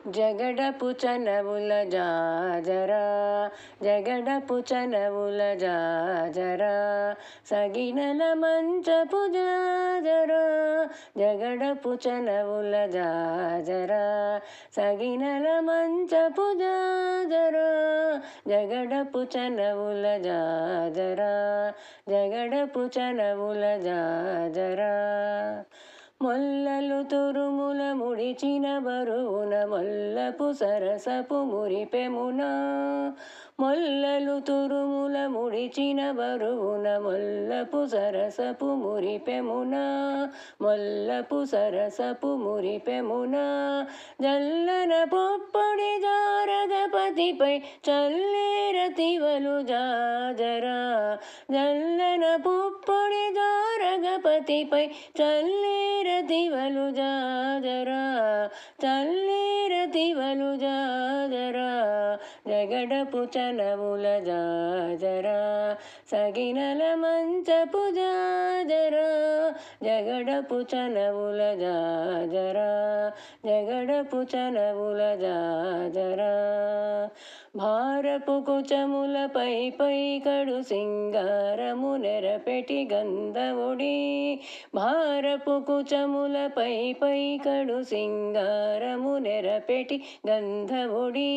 జగడపు చనవుల జాజరా జగడపు చనవుల జాజరా సగినల మంచపు జాజరా జగడపు చనవుల జాజరా సగినల మంచపు జాజరా జగడపు చనవుల జాజరా జగడపు చనవుల జాజరా మొల్లలు తురుముల ముడిచిన బరువున మొల్లపు సరసపు మురిపెమున మొల్లలు తురుముల ముడిచిన బరువున మొల్లపు సరసపు మురిపెమున మొల్లపు సరసపు మురిపెమున జల్లన పొప్పొడి జారగపతిపై చల్లేరతివలు జాజరా జల్లన పొప్పొడి జారగపతిపై చల్లేరతివలు జాజరా చల్లేరతివలు జాజరా జగడపు చనవుల జాజరా సగినల మంచపు జాజరా జగడపు చనవుల జాజరా జగడపు చనవుల జాజరా భారపు కుచములపై పైకడు సింగారము నెరపెటి గంధవుడి భారపు కుచములపై పైకడు సింగారము నెరపెటి గంధవుడి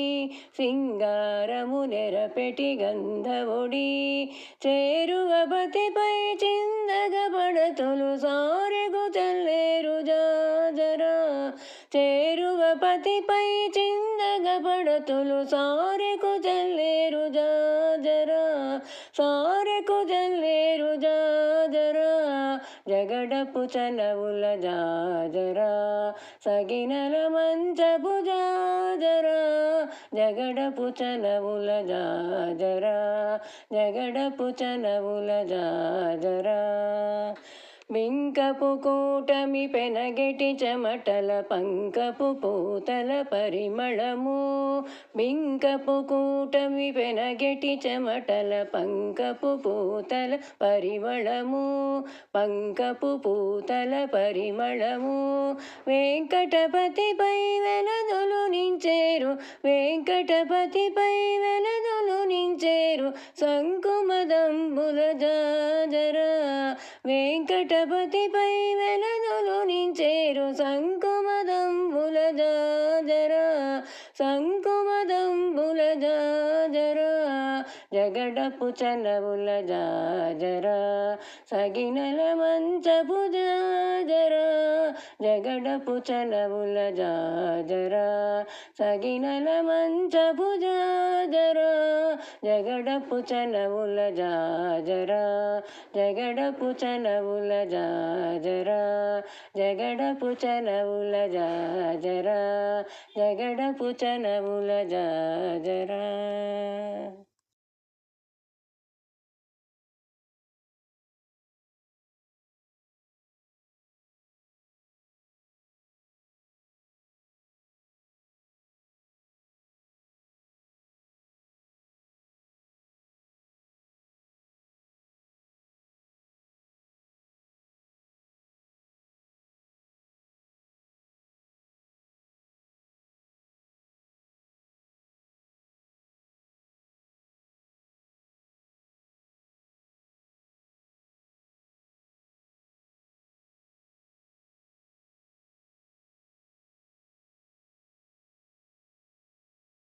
సింగారము నెరపెటి గంధవుడి చేరువబతిపై చిందగబడతులు సారెగు చల్లేరు జాజరా చేరువపతిపై చిందగబడతులు సారెకు చల్లేరు జాజరా సారెకు చల్లేరు జాజరా జగడపు చనవుల జాజరా సగినల మంచపు జాజరా జగడపు చనవుల జాజరా జగడపు చనవుల జాజరా బింకపు కూటమి పెనగెటి చెమటల పంకపు పూతల పరిమళము బింకపు కూటమి పెనగెటి చెమటల పంకపు పూతల పరిమళము పంకపు పూతల పరిమళము వెంకటపతిపై వెలదులు నించేరు వెంకటపతిపై వెలదులు నించేరు శంకుమదంబుల జాజరా వెంకటపతిపై వెలదులు నించేరు శంకుమదంబుల జాజరా శంకుమదంబుల జాజరా జగడపు చనవుల జాజరా సగినల మంచపు జాజరా జగడపు చనవుల జాజరా సగినల మంచపు జాజరా జగడపు చనవుల జాజరా జగడపు చనవుల జాజరా జగడపు చనవుల జాజరా జగడపు చనవుల జాజరా